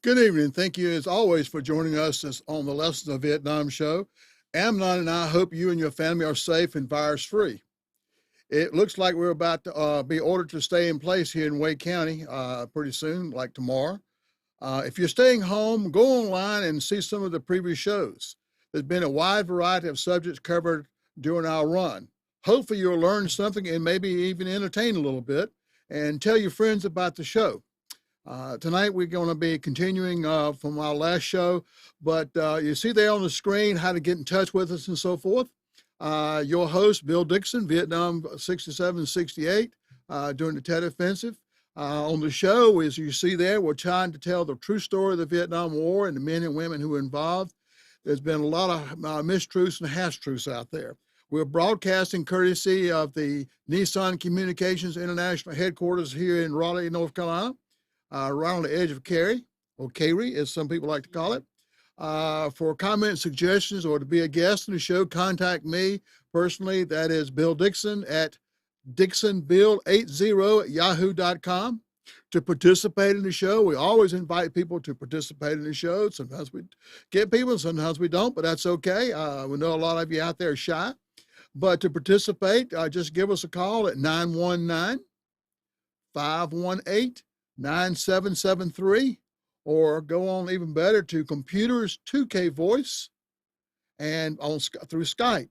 Good evening. Thank you, as always, for joining us on the Lessons of Vietnam show. Amnon and I hope you and your family are safe and virus-free. It looks like we're about to be ordered to stay in place here in Wake County pretty soon, like tomorrow. If you're staying home, go online and see some of the previous shows. There's been a wide variety of subjects covered during our run. Hopefully you'll learn something and maybe even entertain a little bit, and tell your friends about the show. Tonight we're going to be continuing from our last show, but you see there on the screen how to get in touch with us and so forth. Your host, Bill Dixon, Vietnam 67, 68, during the Tet Offensive. On the show, as you see there, we're trying to tell the true story of the Vietnam War and the men and women who were involved. There's been a lot of mistruths and half-truths out there. We're broadcasting courtesy of the Nissan Communications International Headquarters here in Raleigh, North Carolina. Right on the edge of Cary, or Cary, as some people like to call it. For comments, suggestions, or to be a guest on the show, contact me personally. That is Bill Dixon at dixonbill80@yahoo.com. To participate in the show, we always invite people to participate in the show. Sometimes we get people, sometimes we don't, but that's okay. We know a lot of you out there are shy. But to participate, just give us a call at 919-518-9773, or go on even better to Computers 2K Voice and through Skype.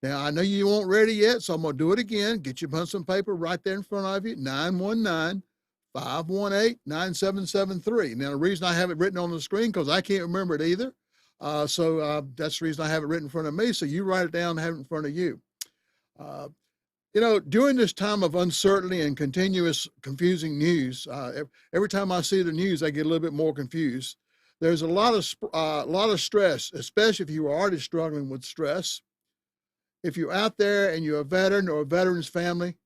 Now, I know you won't ready yet, so I'm going to do it again. Get your pencil and paper right there in front of you, 919-518-9773. Now, the reason I have it written on the screen, because I can't remember it either. So that's the reason I have it written in front of me. So you write it down and have it in front of you. You know, during this time of uncertainty and continuous confusing news, every time I see the news, I get a little bit more confused. There's a lot of stress, especially if you are already struggling with stress. If you're out there and you're a veteran or a veteran's family,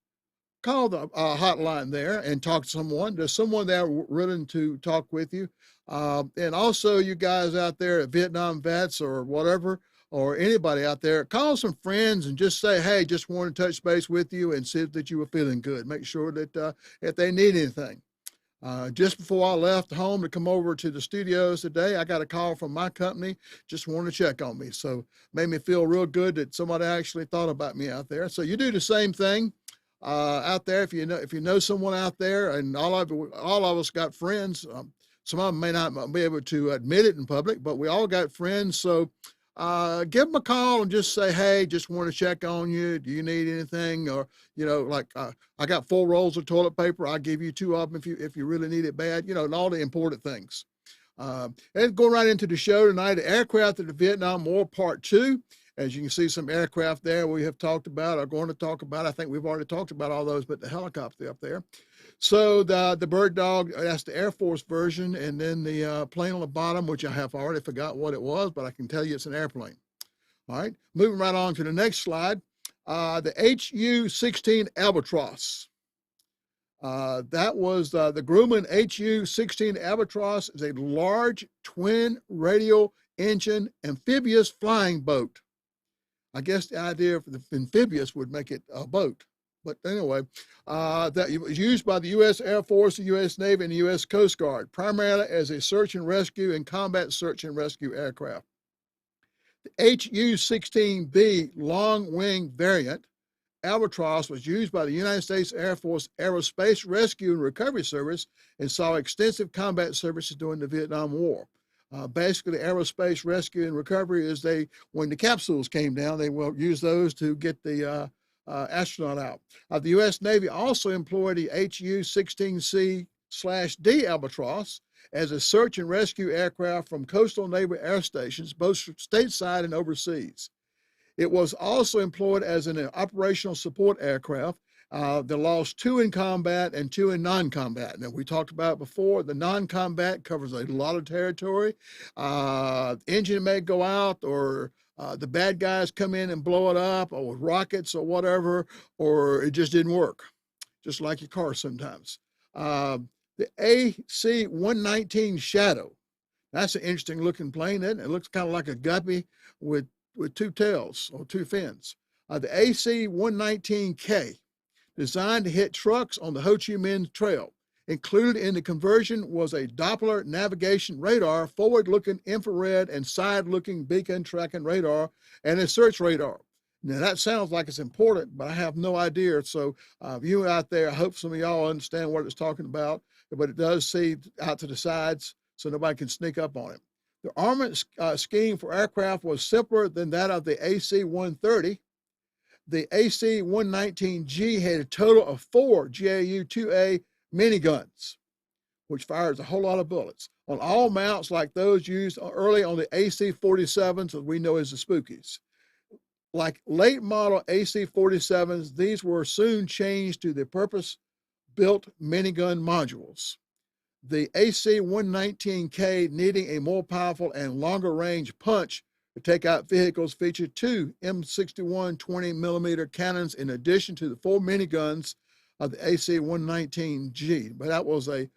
call the hotline there and talk to someone. There's someone there willing to talk with you. And also, you guys out there, Vietnam vets or whatever, or anybody out there, call some friends and just say, hey, just want to touch base with you and see that you were feeling good. Make sure that if they need anything. Just before I left home to come over to the studios today, I got a call from my company, just wanted to check on me. So made me feel real good that somebody actually thought about me out there. So you do the same thing out there. If you know someone out there, and all of us got friends. Some of them may not be able to admit it in public, but we all got friends. So give them a call and just say, hey, just want to check on you. Do you need anything? Or, you know, like I got 4 rolls of toilet paper. I'll give you 2 of them if you really need it bad, you know, and all the important things. And going right into the show tonight, the Aircraft of the Vietnam War Part 2. As you can see, some aircraft there we have talked about, are going to talk about. I think we've already talked about all those, but the helicopter up there. So the Bird Dog, that's the Air Force version, and then the plane on the bottom, which I have already forgot what it was, but I can tell you it's an airplane. All right, moving right on to the next slide. The HU-16 Albatross. That was the Grumman HU-16 Albatross. Is a large twin radial engine amphibious flying boat. I guess the idea of the amphibious would make it a boat. But anyway, that was used by the U.S. Air Force, the U.S. Navy, and the U.S. Coast Guard, primarily as a search and rescue and combat search and rescue aircraft. The HU-16B long-wing variant, Albatross, was used by the United States Air Force Aerospace Rescue and Recovery Service and saw extensive combat services during the Vietnam War. Basically, aerospace rescue and recovery is when the capsules came down, they will use those to get the astronaut out. The U.S. Navy also employed the HU-16C/D Albatross as a search and rescue aircraft from coastal naval air stations, both stateside and overseas. It was also employed as an operational support aircraft. They lost 2 in combat and 2 in non-combat. Now, we talked about before, the non-combat covers a lot of territory. Engine may go out, or the bad guys come in and blow it up, or with rockets or whatever, or it just didn't work, just like your car sometimes. The AC119 Shadow. That's an interesting looking plane, isn't it? It looks kind of like a guppy with 2 tails or 2 fins. The AC119K, designed to hit trucks on the Ho Chi Minh Trail. Included in the conversion was a Doppler navigation radar, forward-looking infrared and side-looking beacon tracking radar, and a search radar. Now that sounds like it's important, but I have no idea. So you out there, I hope some of y'all understand what it's talking about, but it does see out to the sides so nobody can sneak up on it. The armament scheme for aircraft was simpler than that of the AC-130. The AC-119G had a total of 4 GAU-2A miniguns, which fires a whole lot of bullets, on all mounts like those used early on the AC-47s, that we know as the Spookies. Like late model AC-47s, these were soon changed to the purpose-built minigun modules. The AC-119K, needing a more powerful and longer range punch to take out vehicles, featured 2 M61 20mm cannons in addition to the 4 miniguns of the AC-119G. But that was a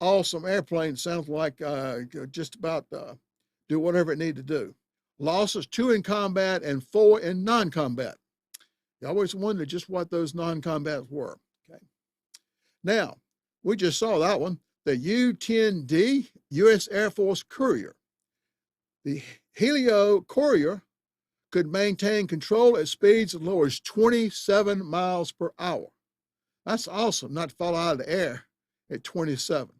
awesome airplane. Sounds like just about do whatever it needed to do. Losses: 2 in combat and 4 in non-combat. You always wondered just what those non-combats were. Okay. Now, we just saw that one. The U-10D, U.S. Air Force Courier. The Helo Courier could maintain control at speeds as low as 27 miles per hour. That's awesome, not to fall out of the air at 27.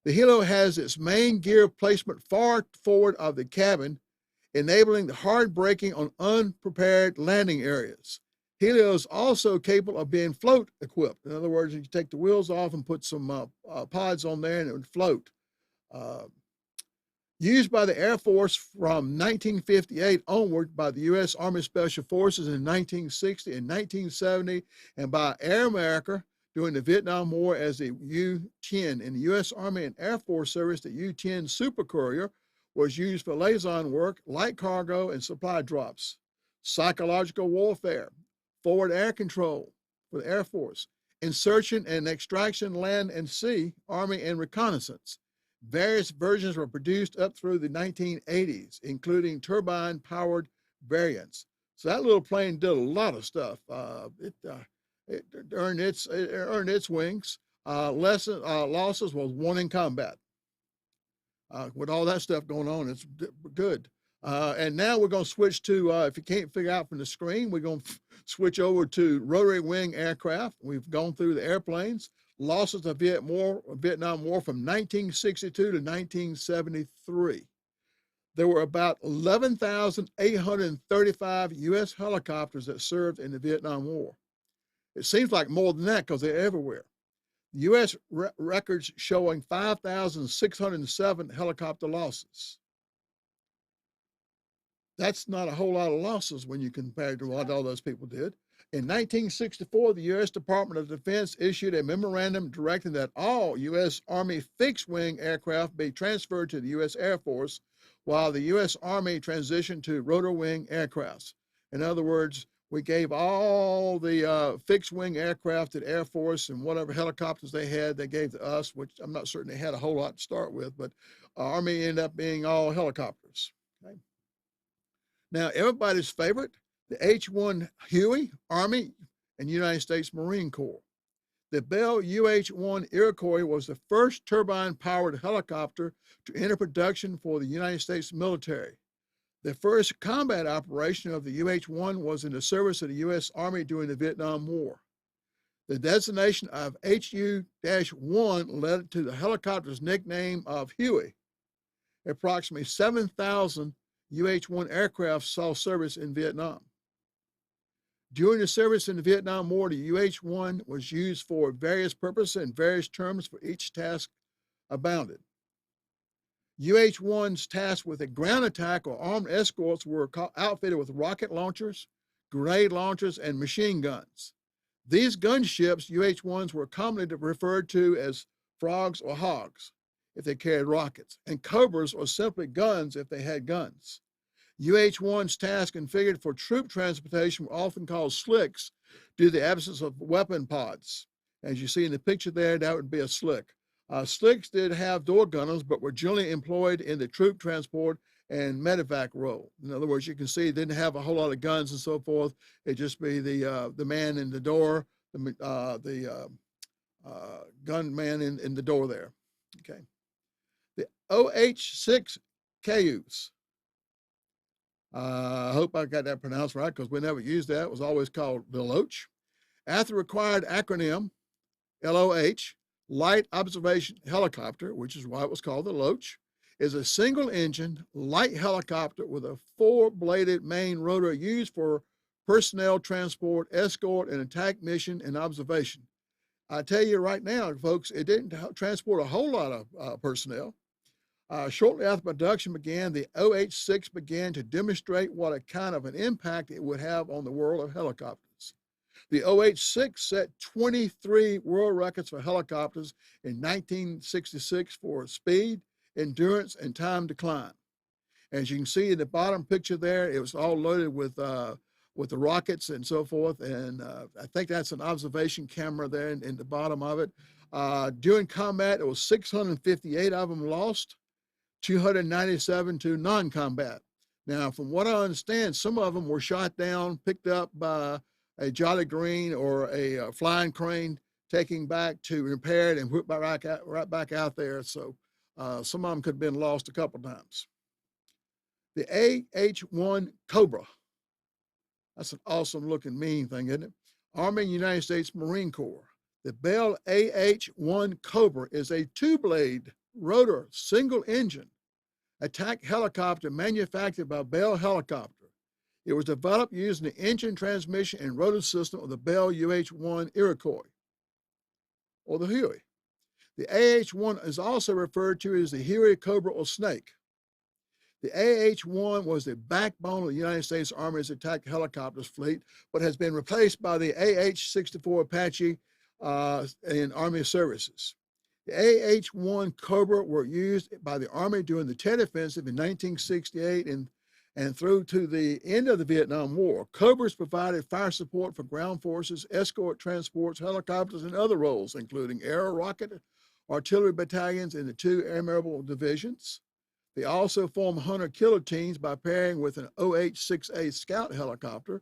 The Helo has its main gear placement far forward of the cabin, enabling the hard braking on unprepared landing areas. Helo is also capable of being float equipped. In other words, you take the wheels off and put some pods on there and it would float. Used by the Air Force from 1958 onward, by the U.S. Army Special Forces in 1960 and 1970, and by Air America during the Vietnam War as the U-10. In the U.S. Army and Air Force service, the U-10 Super Courier was used for liaison work, light cargo, and supply drops. Psychological warfare, forward air control for the Air Force, insertion and extraction, land and sea, Army and reconnaissance. Various versions were produced up through the 1980s, including turbine-powered variants. So that little plane did a lot of stuff. It earned its wings. Losses was 1 in combat. With all that stuff going on, it's good. And now we're going to switch to, if you can't figure out from the screen, we're going to switch over to rotary wing aircraft. We've gone through the airplanes. Losses of Vietnam War from 1962 to 1973. There were about 11,835 U.S. helicopters that served in the Vietnam War. It seems like more than that because they're everywhere. U.S. records showing 5,607 helicopter losses. That's not a whole lot of losses when you compare to what all those people did. In 1964, the U.S. Department of Defense issued a memorandum directing that all U.S. Army fixed-wing aircraft be transferred to the U.S. Air Force, while the U.S. Army transitioned to rotor-wing aircrafts. In other words, we gave all the fixed-wing aircraft to the Air Force, and whatever helicopters they had, they gave to us, which I'm not certain they had a whole lot to start with, but Army ended up being all helicopters. Okay. Now, everybody's favorite, the H1 Huey, Army and United States Marine Corps. The Bell UH1 Iroquois was the first turbine-powered helicopter to enter production for the United States military. The first combat operation of the UH1 was in the service of the U.S. Army during the Vietnam War. The designation of HU-1 led to the helicopter's nickname of Huey. Approximately 7,000 UH-1 aircraft saw service in Vietnam. During the service in the Vietnam War, the UH-1 was used for various purposes and various terms for each task abounded. UH-1's tasked with a ground attack or armed escorts were outfitted with rocket launchers, grenade launchers, and machine guns. These gunships, UH-1s, were commonly referred to as frogs or hogs if they carried rockets, and cobras or simply guns if they had guns. UH-1's tasks configured for troop transportation were often called slicks due to the absence of weapon pods. As you see in the picture there, that would be a slick. Slicks did have door gunners, but were generally employed in the troop transport and medevac role. In other words, you can see it didn't have a whole lot of guns and so forth. It'd just be the man in the door, gunman in the door there. Okay. The OH6 Cayuse. I hope I got that pronounced right because we never used that. It was always called the Loach. After the required acronym, LOH, Light Observation Helicopter, which is why it was called the Loach, is a single-engine light helicopter with a four-bladed main rotor used for personnel transport, escort, and attack mission and observation. I tell you right now, folks, it didn't transport a whole lot of personnel. Shortly after production began, the OH6 began to demonstrate what a kind of an impact it would have on the world of helicopters. The OH6 set 23 world records for helicopters in 1966 for speed, endurance, and time to climb. As you can see in the bottom picture there, it was all loaded with the rockets and so forth. And I think that's an observation camera there in the bottom of it. During combat, it was 658 of them lost, 297 to non-combat. Now, from what I understand, some of them were shot down, picked up by a Jolly Green or a flying crane, taking back to repair it and put right back out there. So some of them could have been lost a couple times. The AH1 Cobra. That's an awesome looking mean thing, isn't it? Army United States Marine Corps. The Bell AH1 Cobra is a two-blade rotor single engine attack helicopter manufactured by Bell Helicopter. It was developed using the engine, transmission, and rotor system of the Bell UH1 Iroquois, or the Huey. The AH1 is also referred to as the Huey, Cobra, or Snake. The AH1 was the backbone of the United States Army's attack helicopters fleet, but has been replaced by the AH-64 Apache in Army services. The AH-1 Cobra were used by the Army during the Tet Offensive in 1968 and through to the end of the Vietnam War. Cobras provided fire support for ground forces, escort transports, helicopters, and other roles, including air, rocket, artillery battalions in the 2 airmobile divisions. They also formed hunter-killer teams by pairing with an OH6A scout helicopter,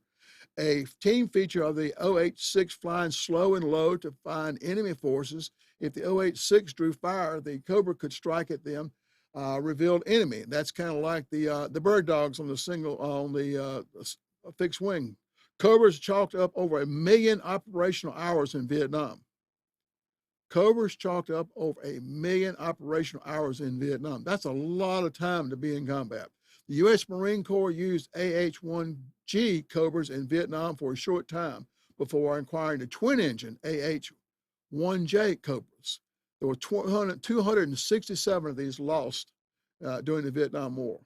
a team feature of the OH6 flying slow and low to find enemy forces. If the OH6 drew fire, the Cobra could strike at them, revealed enemy. That's kind of like the bird dogs on the fixed wing. Cobras chalked up over 1 million operational hours in Vietnam. Cobras chalked up over 1 million operational hours in Vietnam. That's a lot of time to be in combat. The U.S. Marine Corps used AH-1G Cobras in Vietnam for a short time before acquiring the twin-engine AH-1J Cobras. There were 267 of these lost during the Vietnam War.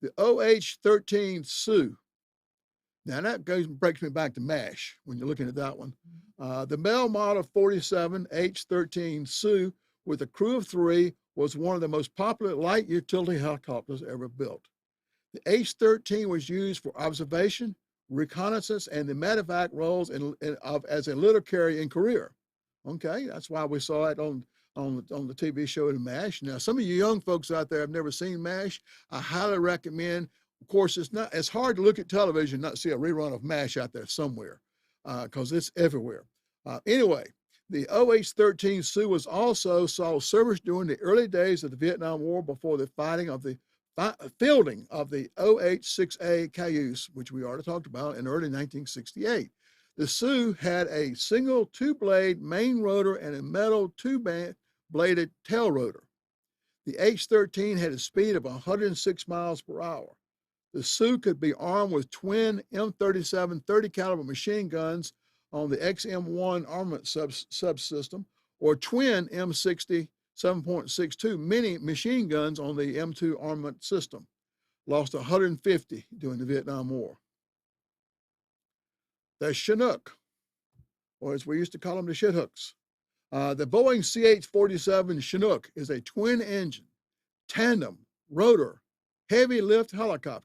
The OH13 Sue. Now that breaks me back to MASH when you're looking at that one. The Bell Model 47 H13 Sue with a crew of 3 was one of the most popular light utility helicopters ever built. The H13 was used for observation, reconnaissance, and the medevac roles as a little carrier in Korea. Okay, that's why we saw it on the TV show in MASH. Now, some of you young folks out there have never seen MASH. I highly recommend. Of course, it's hard to look at television and not see a rerun of MASH out there somewhere because it's everywhere. Anyway, the OH-13 Sue was also saw service during the early days of the Vietnam War before the fielding of the OH-6A Cayuse, which we already talked about, in early 1968. The Sue had a single 2-blade main rotor and a metal 2-bladed tail rotor. The H-13 had a speed of 106 miles per hour. The Sue could be armed with twin M37 30 caliber machine guns on the XM1 armament subsystem or twin M60 7.62 mini machine guns on the M2 armament system. Lost 150 during the Vietnam War. The Chinook, or as we used to call them, the shithooks. The Boeing CH47 Chinook is a twin-engine, tandem, rotor, heavy lift helicopter.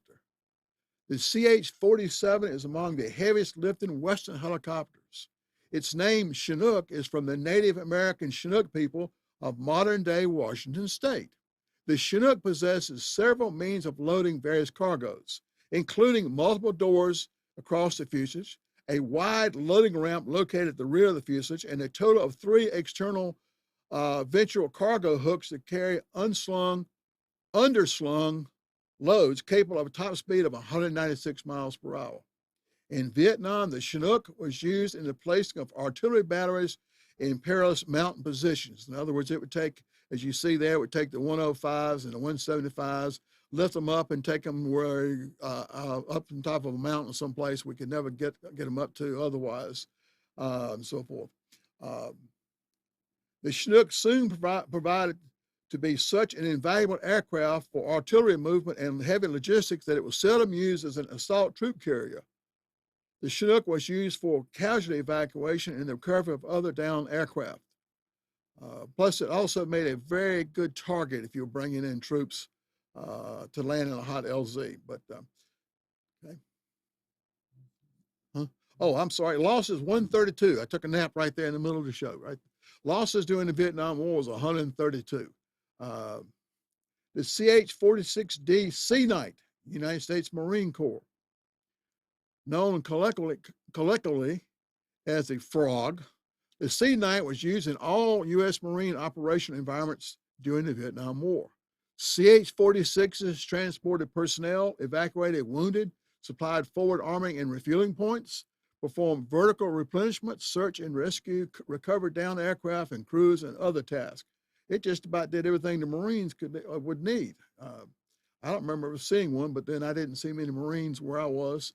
The CH47 is among the heaviest lifting Western helicopters. Its name, Chinook, is from the Native American Chinook people of modern-day Washington state. The Chinook possesses several means of loading various cargoes, including multiple doors across the fuselage, a wide loading ramp located at the rear of the fuselage, and a total of 3 external ventral cargo hooks that carry underslung loads capable of a top speed of 196 miles per hour. In Vietnam, the Chinook was used in the placing of artillery batteries in perilous mountain positions. In other words, it would take, as you see there, it would take the 105s and the 175s, lift them up and take them where up on top of a mountain someplace we could never get them up to otherwise, and so forth. The Chinook soon provided to be such an invaluable aircraft for artillery movement and heavy logistics that it was seldom used as an assault troop carrier. The Chinook was used for casualty evacuation and the recovery of other downed aircraft. Plus, it also made a very good target if you're bringing in troops to land in a hot LZ. But, okay. Huh? Oh, I'm sorry. Losses 132. I took a nap right there in the middle of the show, right? Losses during the Vietnam War was 132. The CH46 Sea Knight, United States Marine Corps, known collectively as the Frog, the Sea Knight was used in all U.S. Marine operational environments during the Vietnam War. CH46s transported personnel, evacuated wounded, supplied forward arming and refueling points, performed vertical replenishment, search and rescue, recovered downed aircraft and crews, and other tasks. It just about did everything the Marines would need. I don't remember seeing one, but then I didn't see many Marines where I was.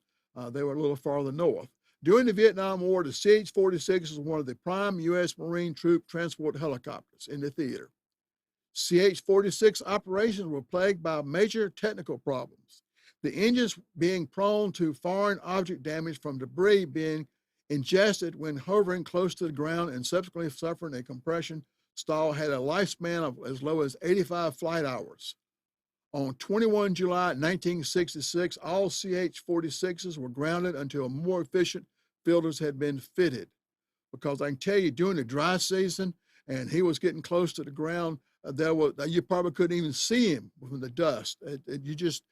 They were a little farther north. During the Vietnam War, the CH-46 was one of the prime U.S. Marine troop transport helicopters in the theater. CH-46 operations were plagued by major technical problems. The engines being prone to foreign object damage from debris being ingested when hovering close to the ground and subsequently suffering a compression stall had a lifespan of as low as 85 flight hours. On 21 July 1966, all CH-46s were grounded until more efficient filters had been fitted. Because I can tell you, during the dry season, and he was getting close to the ground, you probably couldn't even see him from the dust. You just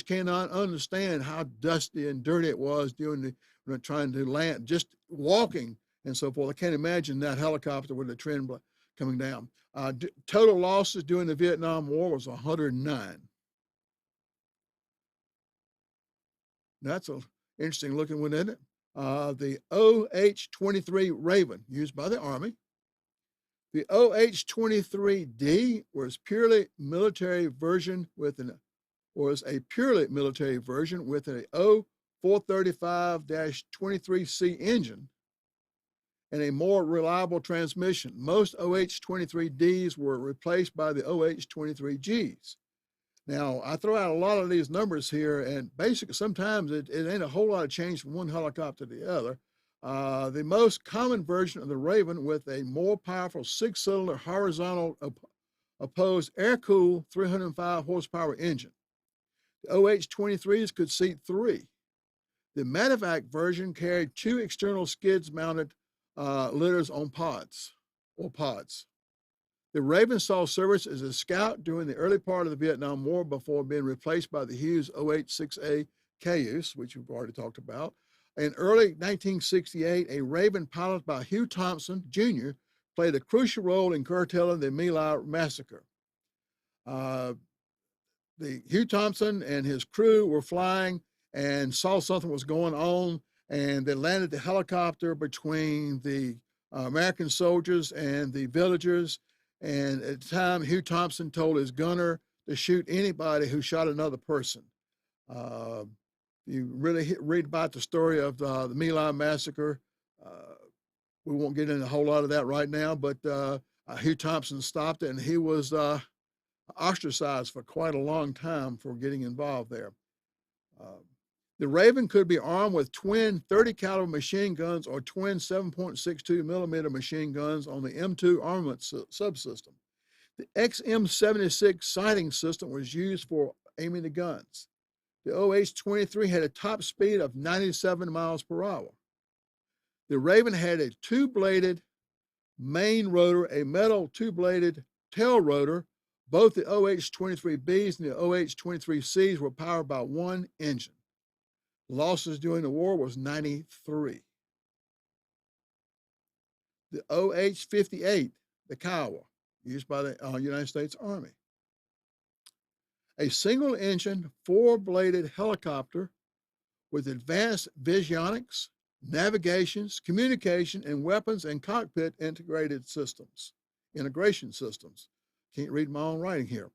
cannot understand how dusty and dirty it was during trying to land, just walking and so forth. I can't imagine that helicopter with the trend coming down. Total losses during the Vietnam War was 109. That's an interesting looking one, isn't it? The OH23 Raven, used by the Army. The OH23D was a purely military version with an O435-23C engine and a more reliable transmission. Most OH23Ds were replaced by the OH23Gs. Now, I throw out a lot of these numbers here, and basically sometimes it ain't a whole lot of change from one helicopter to the other. The most common version of the Raven with a more powerful 6-cylinder horizontal opposed air-cooled 305 horsepower engine. The OH23s could seat 3. The medevac version carried 2 external skids mounted litters on pods. The Raven saw service as a scout during the early part of the Vietnam War before being replaced by the Hughes OH6A Kiowa, which we've already talked about. In early 1968, a Raven piloted by Hugh Thompson, Jr., played a crucial role in curtailing the My Lai massacre. The Hugh Thompson and his crew were flying and saw something was going on, and they landed the helicopter between the American soldiers and the villagers. And at the time, Hugh Thompson told his gunner to shoot anybody who shot another person. You really read about the story of the My Lai massacre. We won't get into a whole lot of that right now, but Hugh Thompson stopped it, and he was ostracized for quite a long time for getting involved there. The Raven could be armed with twin 30 caliber machine guns or twin 7.62 millimeter machine guns on the M2 armament subsystem. The XM76 sighting system was used for aiming the guns. The OH23 had a top speed of 97 miles per hour. The Raven had a 2-bladed main rotor, a metal 2-bladed tail rotor. Both the OH23Bs and the OH23Cs were powered by one engine. Losses during the war was 93. The OH58, the Kiowa, used by the United States Army. A single-engine, four-bladed helicopter with advanced visionics, navigations, communication, and weapons and cockpit integration systems. Can't read my own writing here.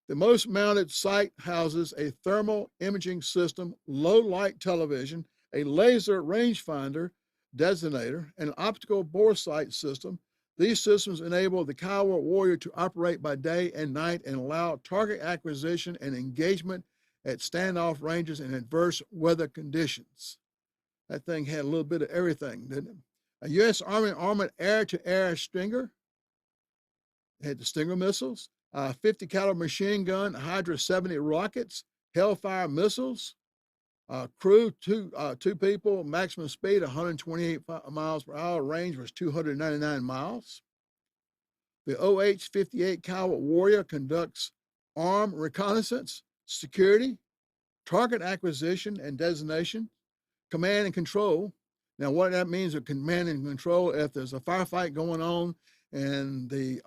The most mounted sight houses a thermal imaging system, low light television, a laser rangefinder designator, and an optical bore sight system. These systems enable the Kiowa Warrior to operate by day and night and allow target acquisition and engagement at standoff ranges in adverse weather conditions. That thing had a little bit of everything, didn't it? A U.S. Army armored air-to-air Stinger. It had the Stinger missiles, 50 caliber machine gun, Hydra 70 rockets, Hellfire missiles, crew, two people, maximum speed 128 miles per hour, range was 299 miles. The OH58 Kiowa Warrior conducts armed reconnaissance, security, target acquisition and designation, command and control. Now, what that means is command and control, if there's a firefight going on and the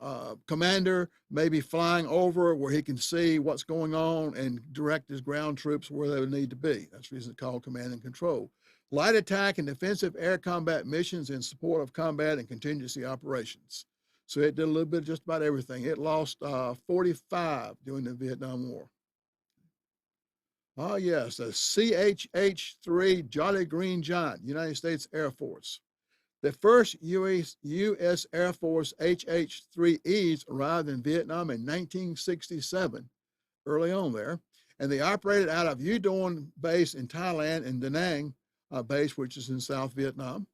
commander may be flying over where he can see what's going on and direct his ground troops where they would need to be. That's the reason it's called command and control. Light attack and defensive air combat missions in support of combat and contingency operations. So it did a little bit of just about everything. It lost 45 during the Vietnam War. Oh, yes, the CH-3 Jolly Green Giant, United States Air Force. The first U.S. Air Force HH-3Es arrived in Vietnam in 1967, early on there, and they operated out of U Don base in Thailand and Da Nang base, which is in South Vietnam.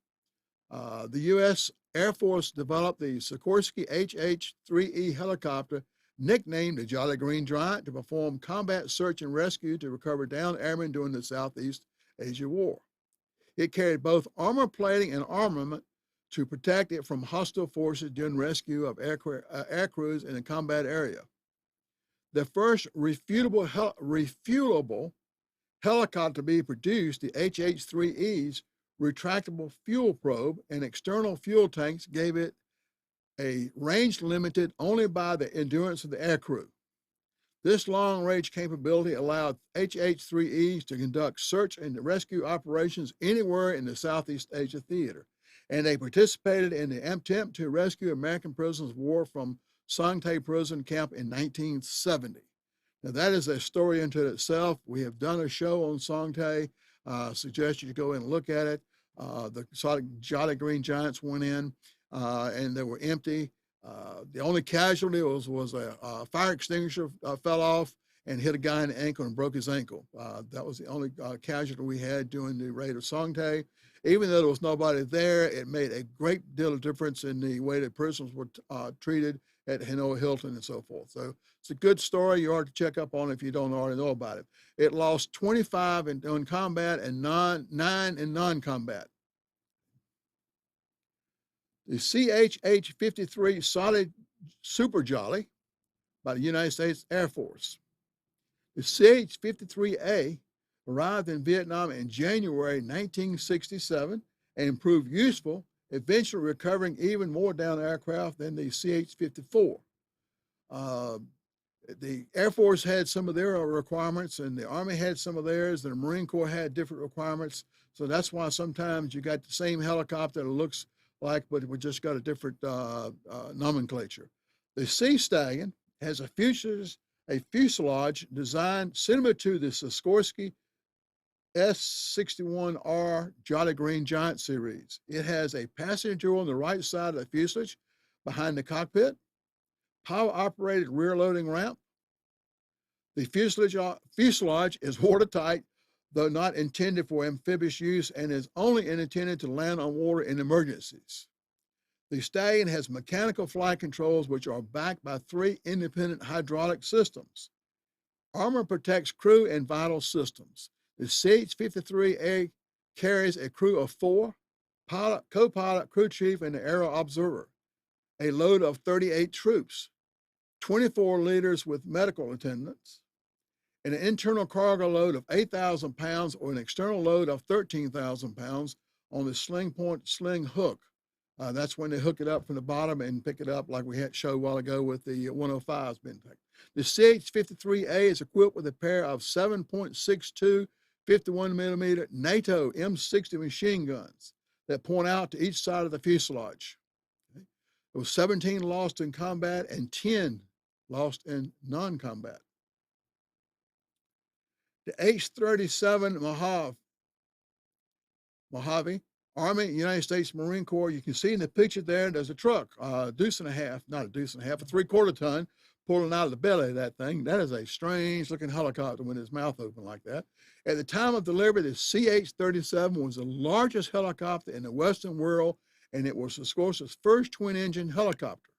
The U.S. Air Force developed the Sikorsky HH-3E helicopter, nicknamed the Jolly Green Giant, to perform combat search and rescue to recover downed airmen during the Southeast Asia War. It carried both armor plating and armament to protect it from hostile forces during rescue of air crews in a combat area. The first refuelable helicopter to be produced, the HH-3E's retractable fuel probe and external fuel tanks, gave it a range limited only by the endurance of the aircrew. This long-range capability allowed HH-3Es to conduct search and rescue operations anywhere in the Southeast Asia theater, and they participated in the attempt to rescue American prisoners of war from Son Tay prison camp in 1970. Now, that is a story into itself. We have done a show on Son Tay. Suggest you go and look at it. The Jolly Green Giants went in, and they were empty. The only casualty was a fire extinguisher fell off and hit a guy in the ankle and broke his ankle. That was the only casualty we had during the raid of Son Tay. Even though there was nobody there, it made a great deal of difference in the way that prisoners were treated at Hanoi Hilton and so forth. So it's a good story. You ought to check up on it if you don't already know about it. It lost 25 in combat and 9 in non-combat. The CH-53 Solid Super Jolly by the United States Air Force. The CH-53A arrived in Vietnam in January 1967 and proved useful, eventually recovering even more downed aircraft than the CH-54. The Air Force had some of their requirements, and the Army had some of theirs, and the Marine Corps had different requirements. So that's why sometimes you got the same helicopter that looks like, but we just got a different nomenclature. The Sea Stallion has a fuselage designed similar to the Sikorsky S61R Jolly Green Giant series. It has a passenger door on the right side of the fuselage behind the cockpit, power-operated rear-loading ramp. The fuselage is watertight, though not intended for amphibious use, and is only intended to land on water in emergencies. The Stallion has mechanical flight controls, which are backed by 3 independent hydraulic systems. Armor protects crew and vital systems. The CH-53A carries a crew of 4, pilot, co-pilot, crew chief, and an aero observer, a load of 38 troops, 24 leaders with medical attendants, and an internal cargo load of 8,000 pounds or an external load of 13,000 pounds on the sling hook. That's when they hook it up from the bottom and pick it up like we had showed a while ago with the 105s being taken. The CH53A is equipped with a pair of 7.62 51 millimeter NATO M60 machine guns that point out to each side of the fuselage. Okay. There was 17 lost in combat and 10 lost in non-combat. The H-37 Mojave, Army, United States Marine Corps. You can see in the picture there, there's a truck, a deuce and a half, not a deuce and a half, a 3/4 ton, pulling out of the belly of that thing. That is a strange looking helicopter with its mouth open like that. At the time of delivery, the CH-37 was the largest helicopter in the Western world, and it was, of course, its first twin-engine helicopter.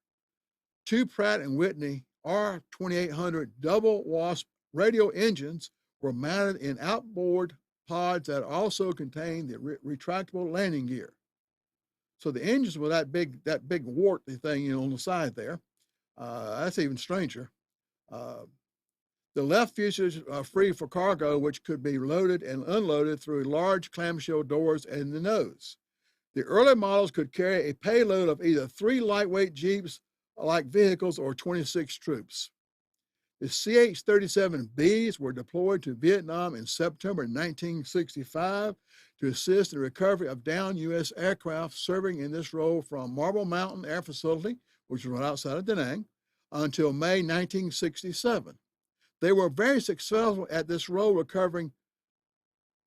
Two Pratt & Whitney R2800 double WASP radial engines were mounted in outboard pods that also contained the retractable landing gear. So the engines were that big wart thing on the side there. That's even stranger. The left fuselage free for cargo, which could be loaded and unloaded through large clamshell doors in the nose. The early models could carry a payload of either 3 lightweight Jeeps-like vehicles or 26 troops. The CH-37Bs were deployed to Vietnam in September 1965 to assist in the recovery of downed U.S. aircraft, serving in this role from Marble Mountain Air Facility, which was right outside of Da Nang, until May 1967. They were very successful at this role, recovering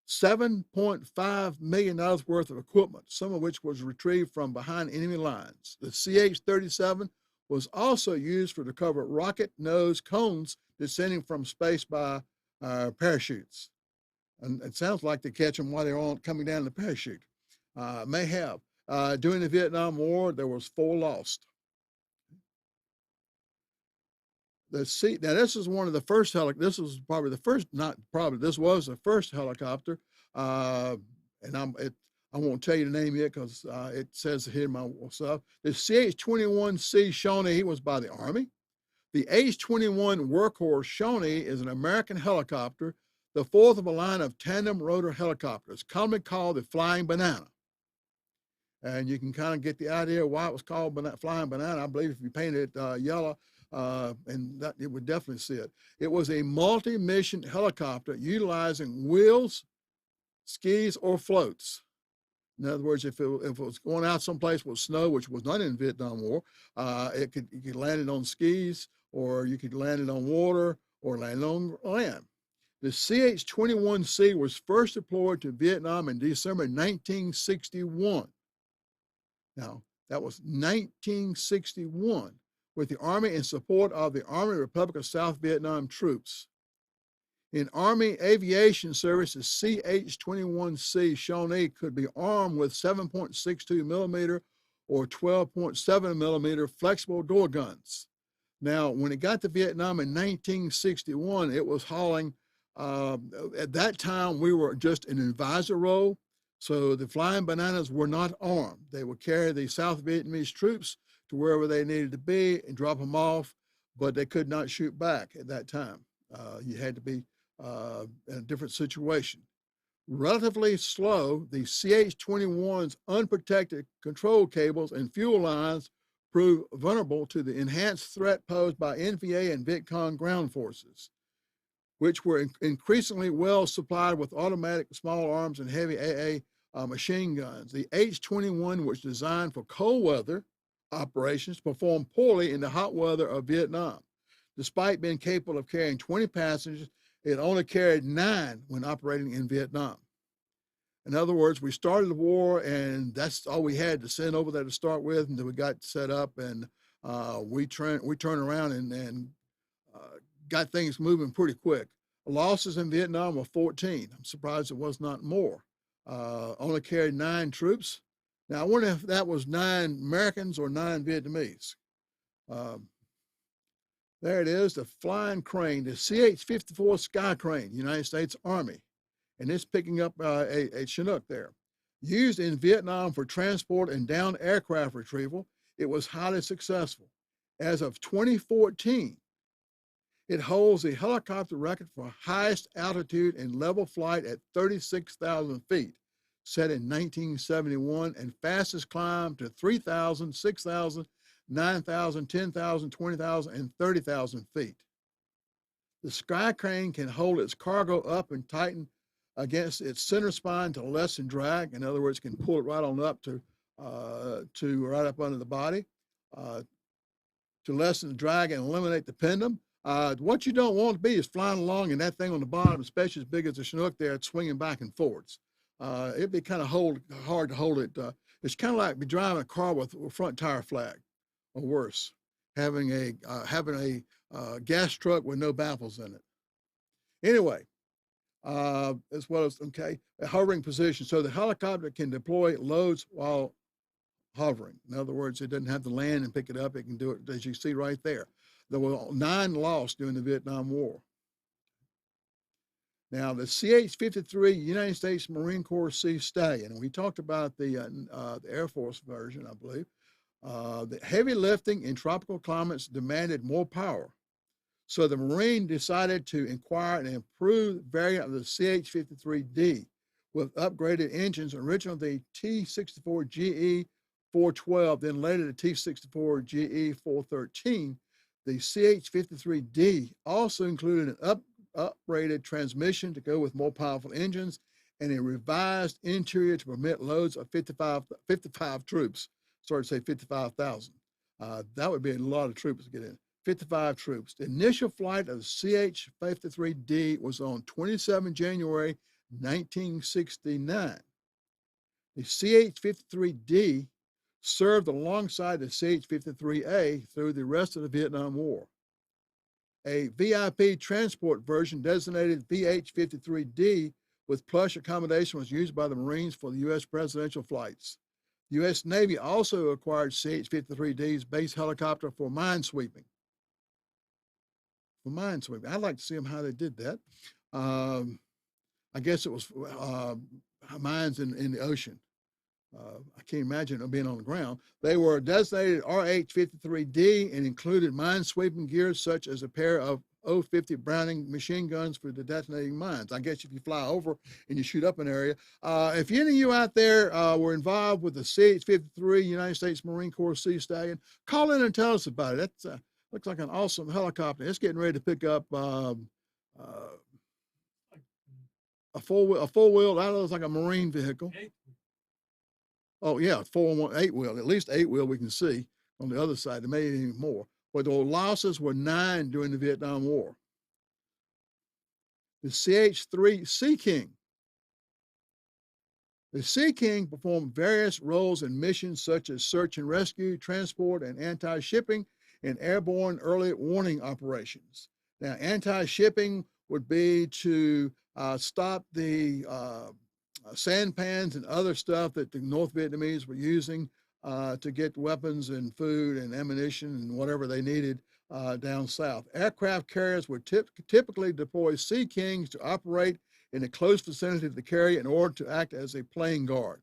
$7.5 million worth of equipment, some of which was retrieved from behind enemy lines. The CH-37 was also used for to cover rocket nose cones descending from space by parachutes. And it sounds like they catch them while they're on coming down the parachute. May have. During the Vietnam War, there was 4 lost. Now this is one of the first this was probably the first, not probably, this was the first helicopter. And I won't tell you the name yet because it says here in my stuff. The CH-21C Shawnee, he was by the Army. The H-21 Workhorse Shawnee is an American helicopter, the fourth of a line of tandem rotor helicopters, commonly called the Flying Banana. And you can kind of get the idea why it was called Flying Banana. I believe if you painted it yellow, and that, it would definitely see it. It was a multi-mission helicopter utilizing wheels, skis, or floats. In other words, if it was going out someplace with snow, which was not in the Vietnam War, you could land it on skis, or you could land it on water, or land it on land. The CH-21C was first deployed to Vietnam in December 1961. Now, that was 1961, with the Army in support of the Army Republic of South Vietnam troops. In Army Aviation Service, the CH-21C Shawnee could be armed with 7.62 millimeter or 12.7 millimeter flexible door guns. Now, when it got to Vietnam in 1961, it was hauling, at that time, we were just an advisor role. So the Flying Bananas were not armed. They would carry the South Vietnamese troops to wherever they needed to be and drop them off, but they could not shoot back at that time. You had to be in a different situation. Relatively slow, the CH-21's unprotected control cables and fuel lines proved vulnerable to the enhanced threat posed by NVA and Vietcong ground forces, which were increasingly well supplied with automatic small arms and heavy AA machine guns. The H-21 was designed for cold weather operations, performed poorly in the hot weather of Vietnam. Despite being capable of carrying 20 passengers, it only carried 9 when operating in Vietnam. In other words, we started the war, and that's all we had to send over there to start with until we got set up, and we turned around and got things moving pretty quick. Losses in Vietnam were 14. I'm surprised it was not more. Only carried 9 troops. Now, I wonder if that was 9 Americans or 9 Vietnamese. There it is, the flying crane, the CH54 Sky Crane, United States Army. And it's picking up a Chinook there. Used in Vietnam for transport and downed aircraft retrieval, it was highly successful. As of 2014, It holds the helicopter record for highest altitude and level flight at 36,000 feet, set in 1971, and fastest climb to 3,000, 6,000, 9,000, 10,000, 20,000, and 30,000 feet. The Sky Crane can hold its cargo up and tighten against its center spine to lessen drag. In other words, it can pull it right on up to right up under the body to lessen the drag and eliminate the pendulum. What you don't want to be is flying along and that thing on the bottom, especially as big as the Chinook there, it's swinging back and forwards. It'd be kind of hard to hold it. It's kind of like be driving a car with a front tire flag, or worse, having a gas truck with no baffles in it. Anyway, as well as, okay, a hovering position. So the helicopter can deploy loads while hovering. In other words, it doesn't have to land and pick it up. It can do it, as you see right there. There were 9 lost during the Vietnam War. Now, the CH53 United States Marine Corps Sea Stallion, and we talked about the Air Force version, I believe. The heavy lifting in tropical climates demanded more power. So the Marine decided to acquire an improved variant of the CH53D with upgraded engines, originally the T64 GE 412, then later the T64 GE 413. The CH53D also included an upgraded transmission to go with more powerful engines and a revised interior to permit loads of 55 troops. Sorry to say 55,000. That would be a lot of troops to get in. 55 troops. The initial flight of the CH53D was on 27 January 1969. The CH53D served alongside the CH53A through the rest of the Vietnam War. A VIP transport version designated VH53D with plush accommodation was used by the Marines for the U.S. presidential flights. The U.S. Navy also acquired CH53D's base helicopter for minesweeping. I'd like to see them how they did that. I guess it was mines in the ocean. I can't imagine them being on the ground. They were designated RH-53D and included minesweeping gear such as a pair of 050 Browning machine guns for the detonating mines. I guess if you fly over and you shoot up an area. If any of you out there were involved with the CH-53 United States Marine Corps Sea Stallion, call in and tell us about it. That looks like an awesome helicopter. It's getting ready to pick up a four-wheel. That looks like a Marine vehicle. Oh yeah, 8-wheel, at least 8-wheel we can see on the other side. There may be even more. But the losses were 9 during the Vietnam War. The CH-3 Sea King. The Sea King performed various roles in missions such as search and rescue, transport, and anti-shipping and airborne early warning operations. Now, anti-shipping would be to stop the sandpans and other stuff that the North Vietnamese were using to get weapons and food and ammunition and whatever they needed down south. Aircraft carriers would typically deploy Sea Kings to operate in a close vicinity of the carrier in order to act as a plane guard,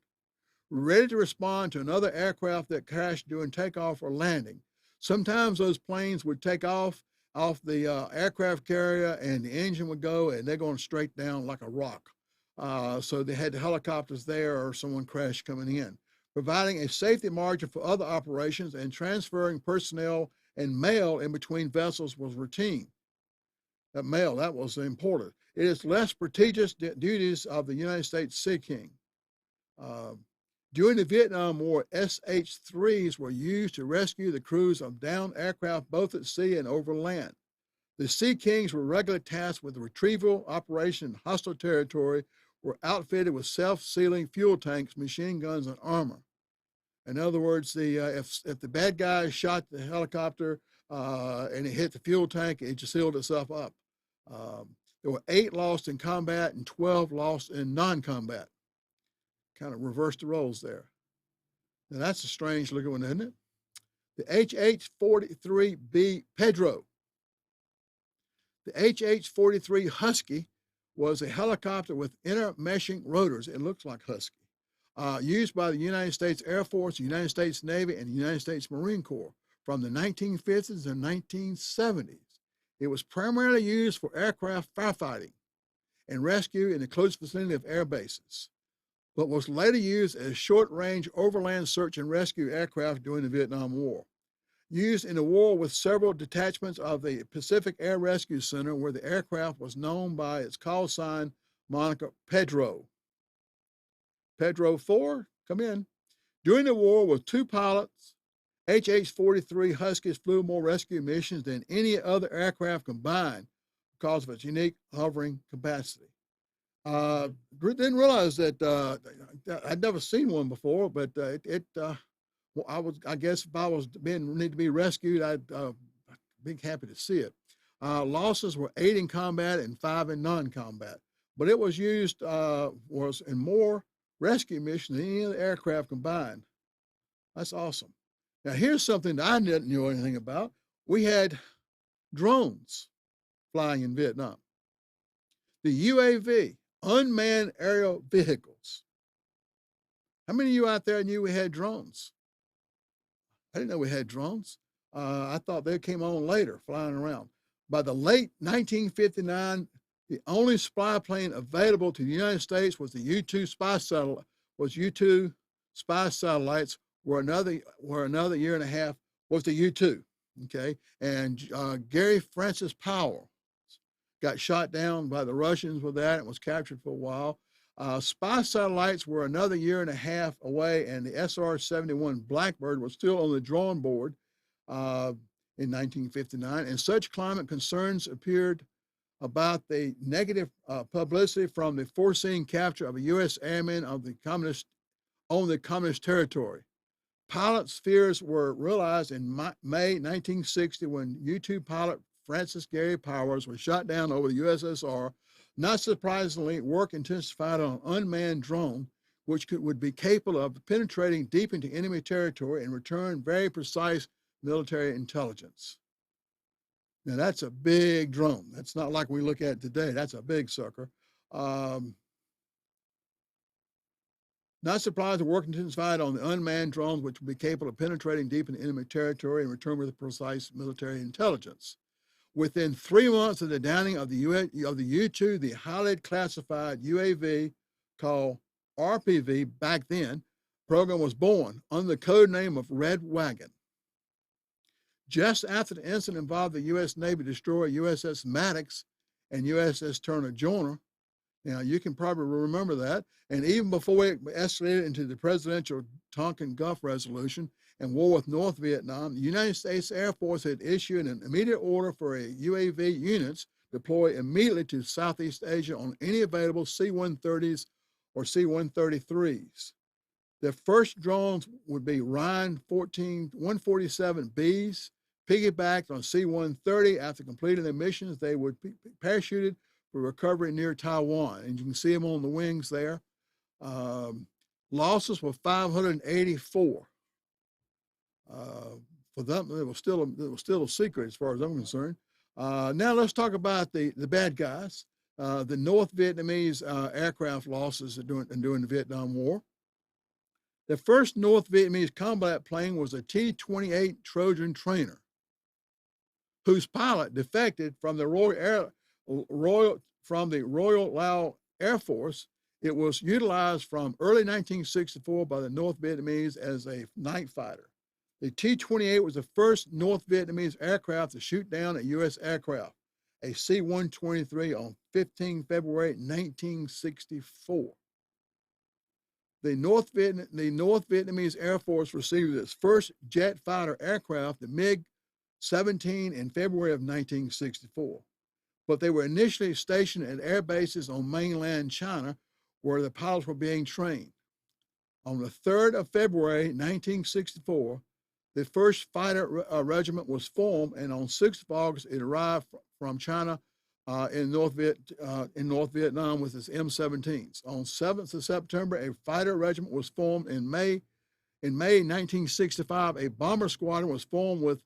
ready to respond to another aircraft that crashed during takeoff or landing. Sometimes those planes would take off the aircraft carrier and the engine would go and they're going straight down like a rock. So they had the helicopters there or someone crashed coming in. Providing a safety margin for other operations and transferring personnel and mail in between vessels was routine. That was important. It is less prestigious duties of the United States Sea King. During the Vietnam War, SH-3s were used to rescue the crews of downed aircraft both at sea and over land. The Sea Kings were regularly tasked with the retrieval operation in hostile territory, were outfitted with self-sealing fuel tanks, machine guns, and armor. In other words, if the bad guy shot the helicopter and it hit the fuel tank, it just sealed itself up. There were 8 lost in combat and 12 lost in non-combat. Kind of reversed the roles there. Now that's a strange looking one, isn't it? The HH43B Pedro. The HH43 Husky was a helicopter with intermeshing rotors. It looks like Husky. Used by the United States Air Force, the United States Navy, and the United States Marine Corps from the 1950s and 1970s. It was primarily used for aircraft firefighting and rescue in the close vicinity of air bases, but was later used as short-range overland search and rescue aircraft during the Vietnam War. Used in the war with several detachments of the Pacific Air Rescue Center, where the aircraft was known by its call sign moniker Pedro. Pedro 4, come in. During the war with 2 pilots, HH43 Huskies flew more rescue missions than any other aircraft combined because of its unique hovering capacity. Didn't realize that I'd never seen one before, but I guess if I was need to be rescued, I'd be happy to see it. Losses were 8 in combat and 5 in non-combat, but it was used was in more rescue missions than any other aircraft combined. That's awesome. Now here's something that I didn't know anything about. We had drones flying in Vietnam. The UAV, unmanned aerial vehicles. How many of you out there knew we had drones? I didn't know we had drones. I thought they came on later, flying around. By the late 1959, the only spy plane available to the United States was the U2 spy satellite. U2 spy satellites were another year and a half was the U2. Okay, and Gary Francis Powell got shot down by the Russians with that and was captured for a while. Spy satellites were another year and a half away, and the SR-71 Blackbird was still on the drawing board in 1959, and such climate concerns appeared about the negative publicity from the foreseen capture of a U.S. airman on the communist territory. Pilots' fears were realized in May 1960 when U-2 pilot Francis Gary Powers was shot down over the USSR. Not surprisingly, work intensified on an unmanned drone, which would be capable of penetrating deep into enemy territory and return very precise military intelligence. Now, that's a big drone. That's not like we look at today. That's a big sucker. Not surprised, the work intensified on the unmanned drones, which would be capable of penetrating deep into enemy territory and return with precise military intelligence. Within 3 months of the downing of the U-2, the highly classified UAV called RPV back then program was born under the code name of Red Wagon. Just after the incident involved the U.S. Navy destroyer USS Maddox and USS Turner Joiner. Now, you can probably remember that. And even before it escalated into the presidential Tonkin Gulf resolution and war with North Vietnam, the United States Air Force had issued an immediate order for a UAV units deploy immediately to Southeast Asia on any available C-130s or C-133s. The first drones would be Ryan 147Bs, piggybacked on C-130. After completing their missions, they would be parachuted for recovery near Taiwan. And you can see them on the wings there. Losses were 584. For them, it was still a secret as far as I'm concerned. Now let's talk about the bad guys. The North Vietnamese aircraft losses during the Vietnam War. The first North Vietnamese combat plane was a T-28 Trojan trainer, whose pilot defected from the Royal Lao Air Force. It was utilized from early 1964 by the North Vietnamese as a night fighter. The T-28 was the first North Vietnamese aircraft to shoot down a U.S. aircraft, a C-123, on 15 February 1964. The North Vietnamese Air Force received its first jet fighter aircraft, the MiG-17, in February of 1964. But they were initially stationed at air bases on mainland China, where the pilots were being trained. On the 3rd of February 1964, the first fighter regiment was formed, and on 6th of August, it arrived from China in North Vietnam with its M17s. On 7th of September, a fighter regiment was formed. In May 1965, a bomber squadron was formed with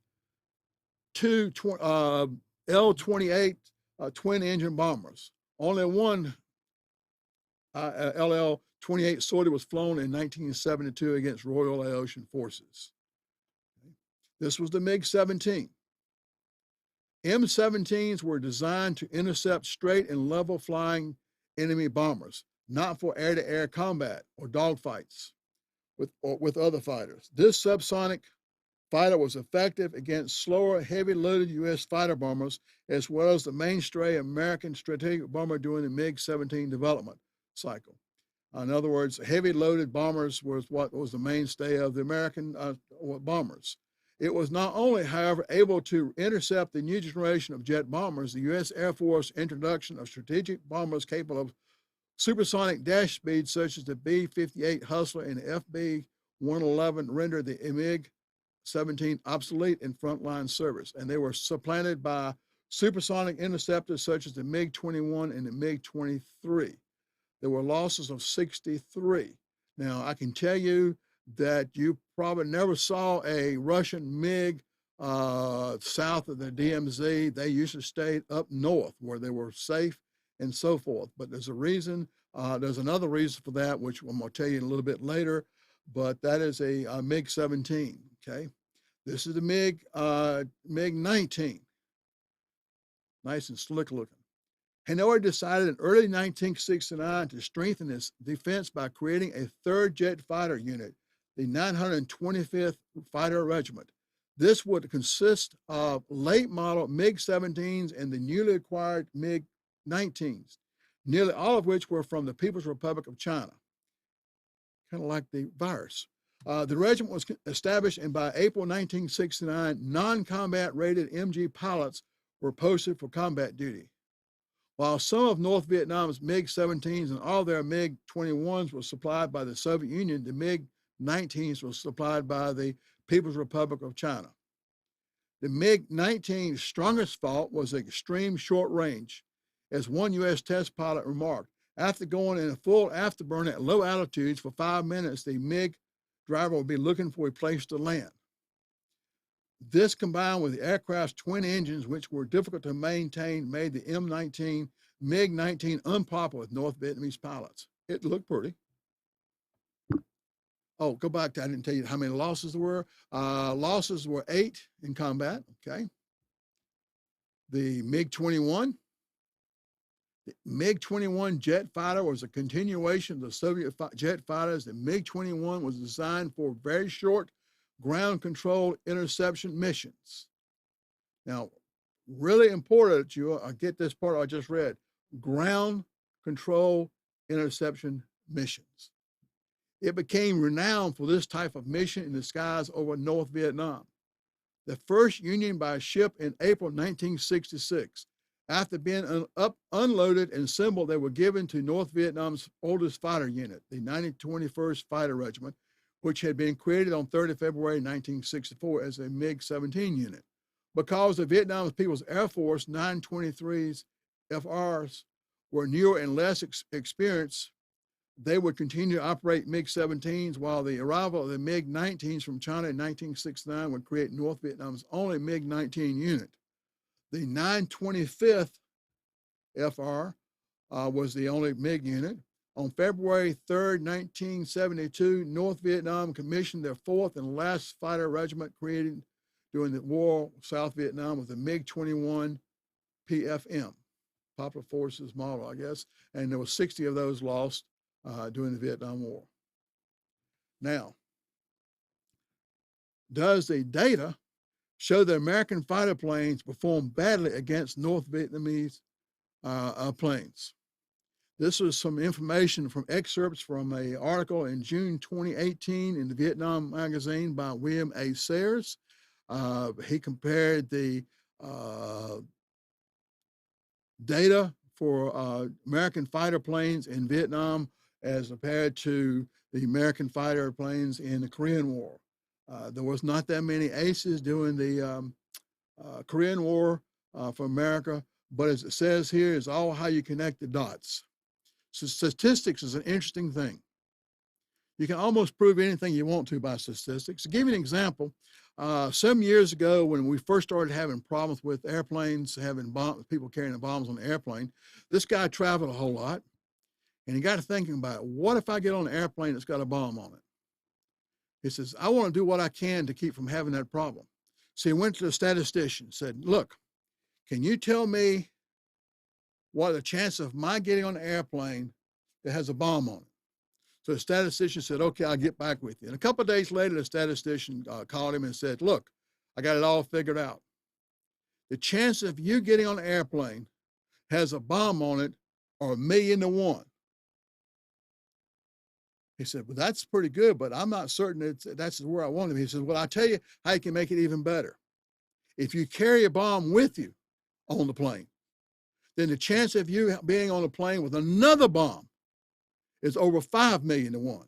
two L-28 twin-engine bombers. Only one LL-28 sortie was flown in 1972 against Royal Laotian forces. This was the MiG-17. M17s were designed to intercept straight and level flying enemy bombers, not for air-to-air combat or dogfights with other fighters. This subsonic fighter was effective against slower, heavy-loaded U.S. fighter bombers, as well as the mainstay American strategic bomber during the MiG-17 development cycle. In other words, heavy-loaded bombers was what was the mainstay of the American bombers. It was not only, however, able to intercept the new generation of jet bombers, the U.S. Air Force introduction of strategic bombers capable of supersonic dash speeds such as the B-58 Hustler and the FB-111 rendered the MiG-17 obsolete in frontline service, and they were supplanted by supersonic interceptors such as the MiG-21 and the MiG-23. There were losses of 63. Now, I can tell you that you probably never saw a Russian MiG south of the DMZ. They usually stayed up north where they were safe and so forth. But there's a reason, there's another reason for that, which I'm going to tell you a little bit later, but that is a MiG-17, okay? This is the MiG-19, nice and slick looking. Hanoi decided in early 1969 to strengthen its defense by creating a third jet fighter unit, the 925th Fighter Regiment. This would consist of late model MiG-17s and the newly acquired MiG-19s, nearly all of which were from the People's Republic of China, kind of like the virus. The regiment was established, and by April 1969, non-combat rated MG pilots were posted for combat duty. While some of North Vietnam's MiG-17s and all their MiG-21s were supplied by the Soviet Union, the MiG-19s were supplied by the People's Republic of China. The MiG-19's strongest fault was extreme short range. As one U.S. test pilot remarked, after going in a full afterburner at low altitudes for 5 minutes, the MiG driver would be looking for a place to land. This, combined with the aircraft's twin engines, which were difficult to maintain, made the MiG-19 unpopular with North Vietnamese pilots. It looked pretty. Oh, go back to, I didn't tell you how many losses there were. Losses were 8 in combat, okay. The MiG-21 jet fighter was a continuation of the Soviet jet fighters. The MiG-21 was designed for very short ground control interception missions. Now, really important that you get this part I just read, ground control interception missions. It became renowned for this type of mission in the skies over North Vietnam. The first Union by ship in April 1966. After being unloaded and assembled, they were given to North Vietnam's oldest fighter unit, the 921st Fighter Regiment, which had been created on 30 February 1964 as a MiG-17 unit. Because the Vietnam People's Air Force 923s FRs were newer and less experienced, they would continue to operate MiG-17s, while the arrival of the MiG-19s from China in 1969 would create North Vietnam's only MiG-19 unit. The 925th FR was the only MiG unit. On February 3rd, 1972, North Vietnam commissioned their fourth and last fighter regiment created during the War of South Vietnam with the MiG-21 PFM, Popular Forces model, I guess, and there were 60 of those lost during the Vietnam War. Now, does the data show that American fighter planes performed badly against North Vietnamese planes? This was some information from excerpts from an article in June 2018 in the Vietnam magazine by William A. Sayers. He compared the data for American fighter planes in Vietnam as compared to the American fighter planes in the Korean War. There was not that many aces during the Korean War for America, but as it says here, it's all how you connect the dots. So statistics is an interesting thing. You can almost prove anything you want to by statistics. To give you an example, some years ago when we first started having problems with airplanes, having people carrying bombs on the airplane, this guy traveled a whole lot, and he got to thinking about, what if I get on an airplane that's got a bomb on it? He says, I want to do what I can to keep from having that problem. So he went to the statistician, said, look, Can you tell me what are the chances of my getting on an airplane that has a bomb on it? So the statistician said, okay, I'll get back with you. And a couple of days later, the statistician called him and said, look, I got it all figured out. The chance of you getting on an airplane has a bomb on it are 1,000,000 to 1. He said, well, that's pretty good, but I'm not certain that's where I want him. He said, well, I'll tell you how you can make it even better. If you carry a bomb with you on the plane, then the chance of you being on a plane with another bomb is over 5,000,000 to 1.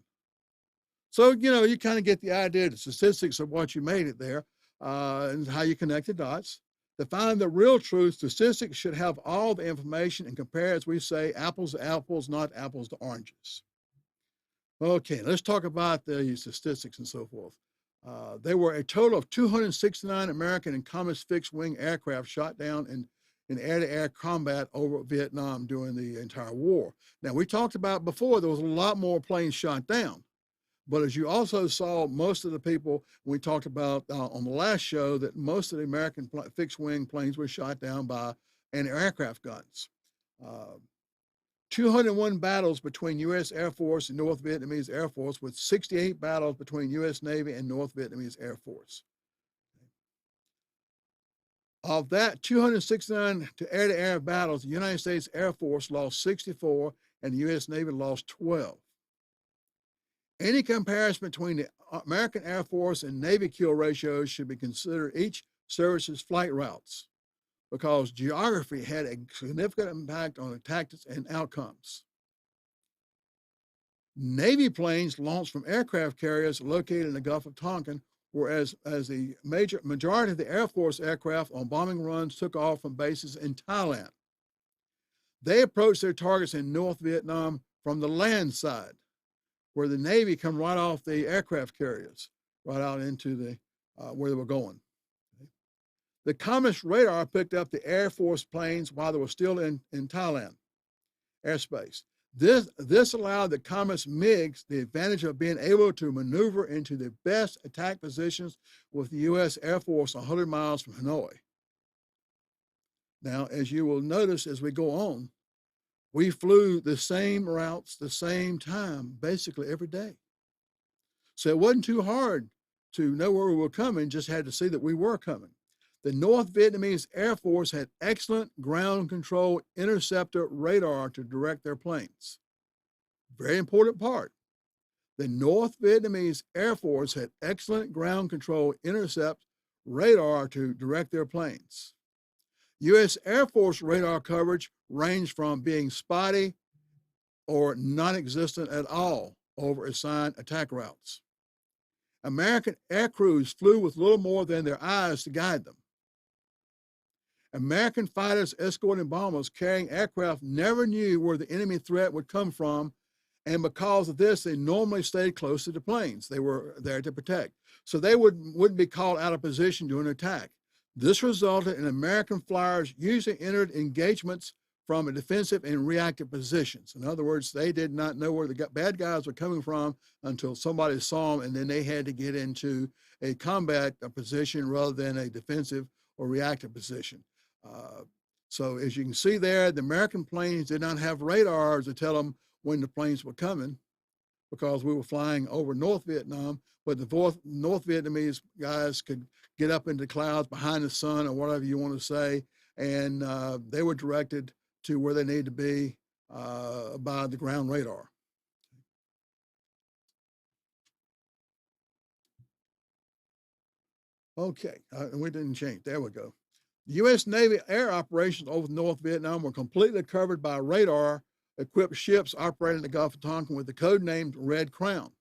So, you kind of get the idea, the statistics of what you made it there, and how you connect the dots. To find the real truth, statistics should have all the information and compare, as we say, apples to apples, not apples to oranges. Okay, let's talk about the statistics and so forth. There were a total of 269 American and communist fixed-wing aircraft shot down in air-to-air combat over Vietnam during the entire war. Now, we talked about before, there was a lot more planes shot down. But as you also saw, most of the people, we talked about on the last show, that most of the American fixed-wing planes were shot down by anti-aircraft guns. 201 battles between U.S. Air Force and North Vietnamese Air Force, with 68 battles between U.S. Navy and North Vietnamese Air Force. Of that 269 air-to-air battles, the United States Air Force lost 64 and the U.S. Navy lost 12. Any comparison between the American Air Force and Navy kill ratios should be considered each service's flight routes, because geography had a significant impact on the tactics and outcomes. Navy planes launched from aircraft carriers located in the Gulf of Tonkin, whereas the majority of the Air Force aircraft on bombing runs took off from bases in Thailand. They approached their targets in North Vietnam from the land side, where the Navy come right off the aircraft carriers, right out into the where they were going. The communist radar picked up the Air Force planes while they were still in Thailand airspace. This allowed the communist MiGs the advantage of being able to maneuver into the best attack positions with the U.S. Air Force 100 miles from Hanoi. Now, as you will notice as we go on, we flew the same routes, the same time, basically every day. So it wasn't too hard to know where we were coming, just had to see that we were coming. The North Vietnamese Air Force had excellent ground control interceptor radar to direct their planes. Very important part. The North Vietnamese Air Force had excellent ground control intercept radar to direct their planes. U.S. Air Force radar coverage ranged from being spotty or non-existent at all over assigned attack routes. American air crews flew with little more than their eyes to guide them. American fighters escorting bombers carrying aircraft never knew where the enemy threat would come from, and because of this, they normally stayed close to the planes they were there to protect. So they wouldn't be called out of position during an attack. This resulted in American flyers usually entered engagements from a defensive and reactive positions. In other words, they did not know where the bad guys were coming from until somebody saw them, and then they had to get into a combat position rather than a defensive or reactive position. So as you can see there, the American planes did not have radars to tell them when the planes were coming, because we were flying over North Vietnam, but the North Vietnamese guys could get up into the clouds behind the sun or whatever you want to say, and they were directed to where they needed to be by the ground radar. Okay, we didn't change. There we go. The U.S. Navy air operations over North Vietnam were completely covered by radar-equipped ships operating in the Gulf of Tonkin with the code named Red Crown.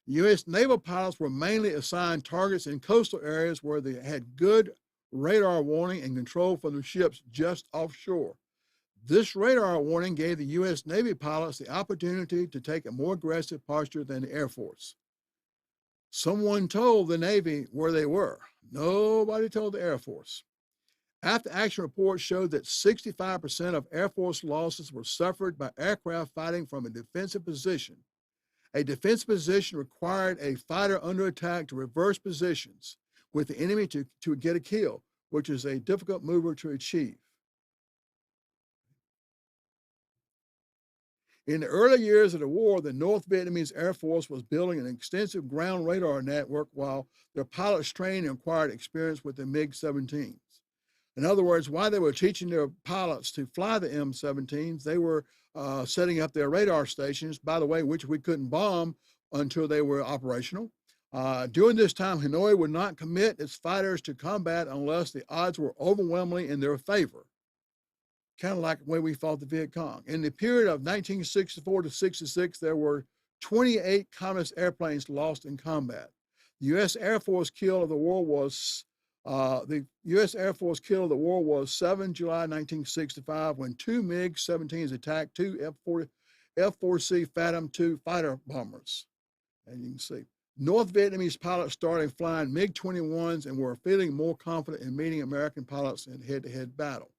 U.S. naval pilots were mainly assigned targets in coastal areas where they had good radar warning and control for the ships just offshore. This radar warning gave the U.S. Navy pilots the opportunity to take a more aggressive posture than the Air Force. Someone told the Navy where they were. Nobody told the Air Force. After-action reports showed that 65% of Air Force losses were suffered by aircraft fighting from a defensive position. A defensive position required a fighter under attack to reverse positions with the enemy to get a kill, which is a difficult mover to achieve. In the early years of the war, the North Vietnamese Air Force was building an extensive ground radar network while their pilots trained and acquired experience with the MiG-17s. In other words, while they were teaching their pilots to fly the M-17s, they were setting up their radar stations, by the way, which we couldn't bomb until they were operational. During this time, Hanoi would not commit its fighters to combat unless the odds were overwhelmingly in their favor, kind of like the way we fought the Viet Cong. In the period of 1964 to 66, there were 28 communist airplanes lost in combat. The U.S. Air Force kill of the war was 7 July 1965 when 2 MiG-17s attacked 2 F-4C Phantom II fighter bombers. And you can see North Vietnamese pilots started flying MiG-21s and were feeling more confident in meeting American pilots in head-to-head battle,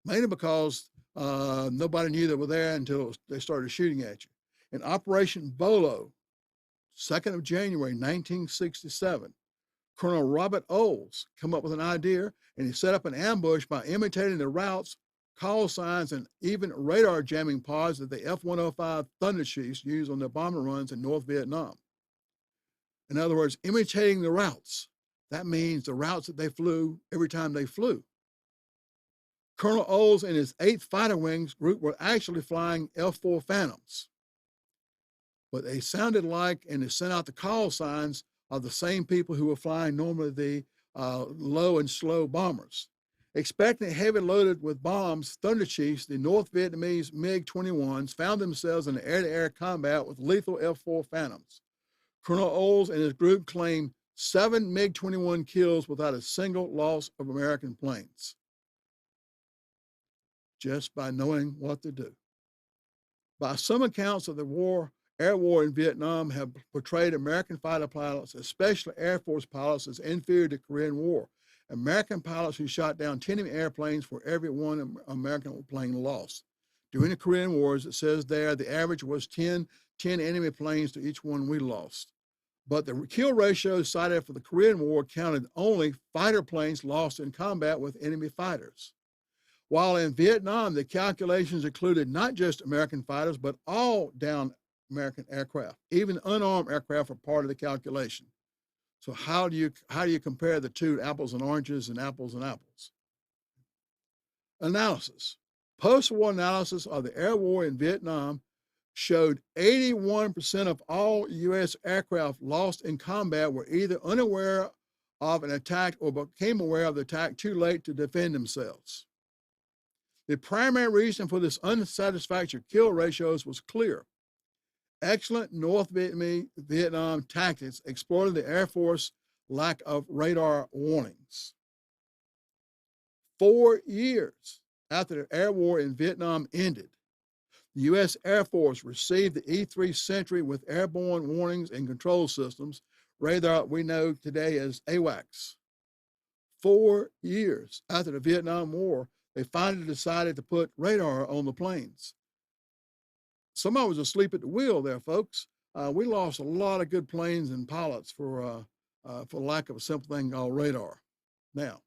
mainly because nobody knew they were there until they started shooting at you. In Operation BOLO, 2nd of January 1967, Colonel Robert Olds came up with an idea, and he set up an ambush by imitating the routes, call signs, and even radar jamming pods that the F-105 Thunder Chiefs used on their bomber runs in North Vietnam. In other words, imitating the routes. That means the routes that they flew every time they flew. Colonel Olds and his 8th Fighter Wings group were actually flying F-4 Phantoms, but they sounded like, and they sent out the call signs of the same people who were flying normally the low and slow bombers. Expecting heavy loaded with bombs, Thunder Chiefs, the North Vietnamese MiG-21s, found themselves in air-to-air combat with lethal F-4 Phantoms. Colonel Olds and his group claimed 7 MiG-21 kills without a single loss of American planes, just by knowing what to do. By some accounts of the air war in Vietnam have portrayed American fighter pilots, especially Air Force pilots, as inferior to Korean War. American pilots who shot down 10 enemy airplanes for every one American plane lost. During the Korean Wars, it says there, the average was 10 enemy planes to each one we lost. But the kill ratio cited for the Korean War counted only fighter planes lost in combat with enemy fighters. While in Vietnam, the calculations included not just American fighters, but all downed American aircraft. Even unarmed aircraft are part of the calculation. So how do you compare the two, apples and oranges and apples and apples? Analysis. Post-war analysis of the air war in Vietnam showed 81% of all U.S. aircraft lost in combat were either unaware of an attack or became aware of the attack too late to defend themselves. The primary reason for this unsatisfactory kill ratios was clear. Excellent North Vietnam tactics exploited the Air Force lack of radar warnings. 4 years after the air war in Vietnam ended, the U.S. Air Force received the E-3 Sentry with airborne warnings and control systems, radar we know today as AWACS. 4 years after the Vietnam War, they finally decided to put radar on the planes. Somebody was asleep at the wheel there, folks. We lost a lot of good planes and pilots for lack of a simple thing called radar. Now,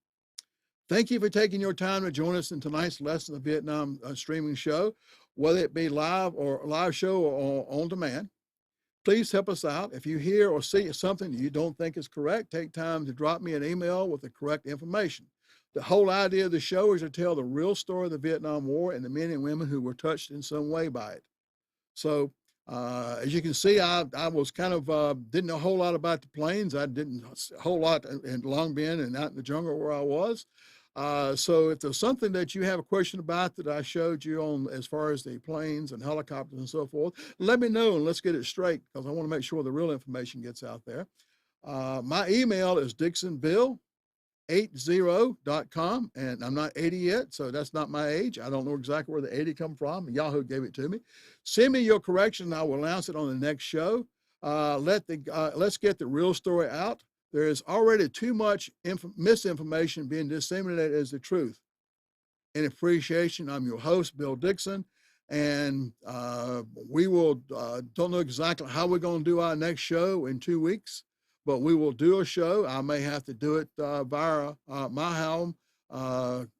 thank you for taking your time to join us in tonight's Lesson of Vietnam streaming show, whether it be live show or on demand. Please help us out. If you hear or see something you don't think is correct, take time to drop me an email with the correct information. The whole idea of the show is to tell the real story of the Vietnam War and the men and women who were touched in some way by it. So, as you can see, I was kind of, didn't know a whole lot about the planes. I didn't a whole lot in Long Binh and out in the jungle where I was. So if there's something that you have a question about that I showed you on as far as the planes and helicopters and so forth, let me know and let's get it straight, because I want to make sure the real information gets out there. My email is dixonbill80.com, and I'm not 80 yet, so that's not my age. I don't know exactly where the 80 come from. Yahoo gave it to me. Send me your correction. I will announce it on the next show. Let's get the real story out. There is already too much misinformation being disseminated as the truth. In appreciation, I'm your host, Bill Dixon, and we will don't know exactly how we're going to do our next show in 2 weeks, but we will do a show. I may have to do it via my home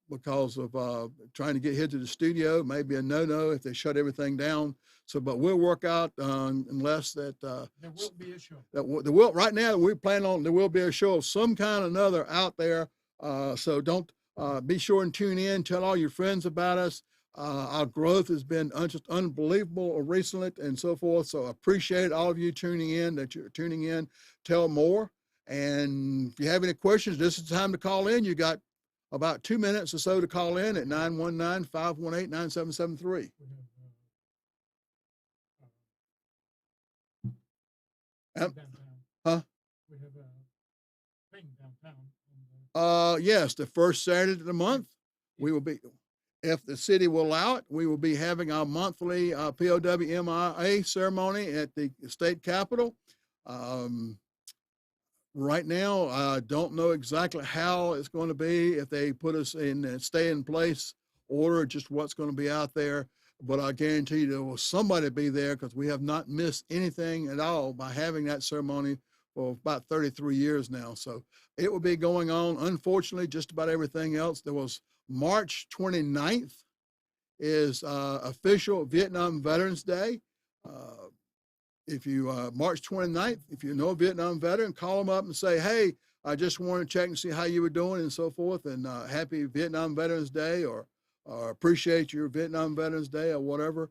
because of trying to get here to the studio. Maybe a no-no if they shut everything down. So, but we'll work out unless that there will be a show. There will, right now we plan on, there will be a show of some kind or another out there. So don't be sure and tune in. Tell all your friends about us. Our growth has been just unbelievable recently and so forth. So I appreciate all of you tuning in, that you're tuning in. Tell more. And if you have any questions, this is the time to call in. You got about 2 minutes or so to call in at 919-518-9773. Downtown. Huh? We have a thing downtown. Yes, the first Saturday of the month, we will be, if the city will allow it, we will be having our monthly POW-MIA ceremony at the state capitol. Right now, I don't know exactly how it's going to be, if they put us in stay in place order, just what's going to be out there. But I guarantee you there will somebody be there, because we have not missed anything at all by having that ceremony for about 33 years now. So it will be going on. Unfortunately, just about everything else. There was March 29th is official Vietnam Veterans Day. If you, March 29th, if you know a Vietnam veteran, call them up and say, hey, I just want to check and see how you were doing and so forth. And happy Vietnam Veterans Day, or appreciate your Vietnam Veterans Day, or whatever.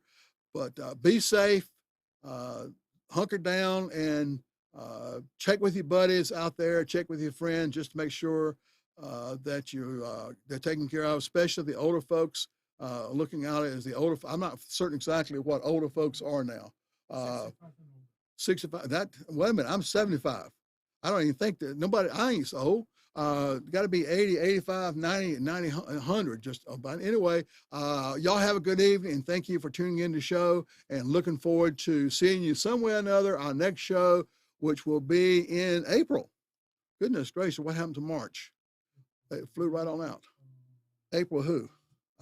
But be safe, hunker down, and check with your buddies out there, check with your friends, just to make sure that they're taken care of, especially the older folks, looking out as the older, I'm not certain exactly what older folks are now. 65, wait a minute, I'm 75. I don't even think that, I ain't so old. Got to be 80, 85, 90, 100, just about. Anyway, y'all have a good evening, and thank you for tuning in the show, and looking forward to seeing you somewhere or another, our next show, which will be in April. Goodness gracious, what happened to March? It flew right on out. April who?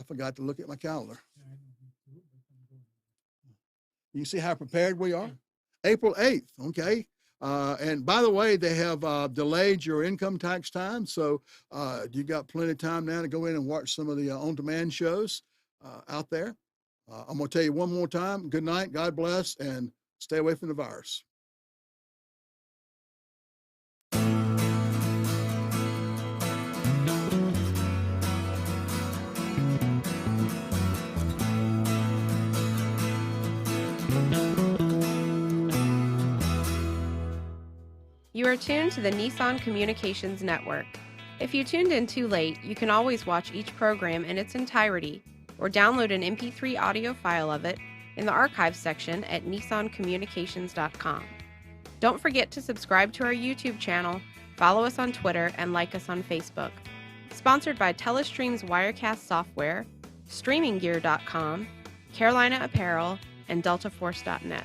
I forgot to look at my calendar. You see how prepared we are? April 8th, okay. And by the way, they have delayed your income tax time. So you got plenty of time now to go in and watch some of the on-demand shows out there. I'm going to tell you one more time, good night, God bless, and stay away from the virus. You are tuned to the Nissan Communications Network. If you tuned in too late, you can always watch each program in its entirety or download an MP3 audio file of it in the archives section at nissancommunications.com. Don't forget to subscribe to our YouTube channel, follow us on Twitter, and like us on Facebook. Sponsored by Telestream's Wirecast software, StreamingGear.com, Carolina Apparel, and DeltaForce.net.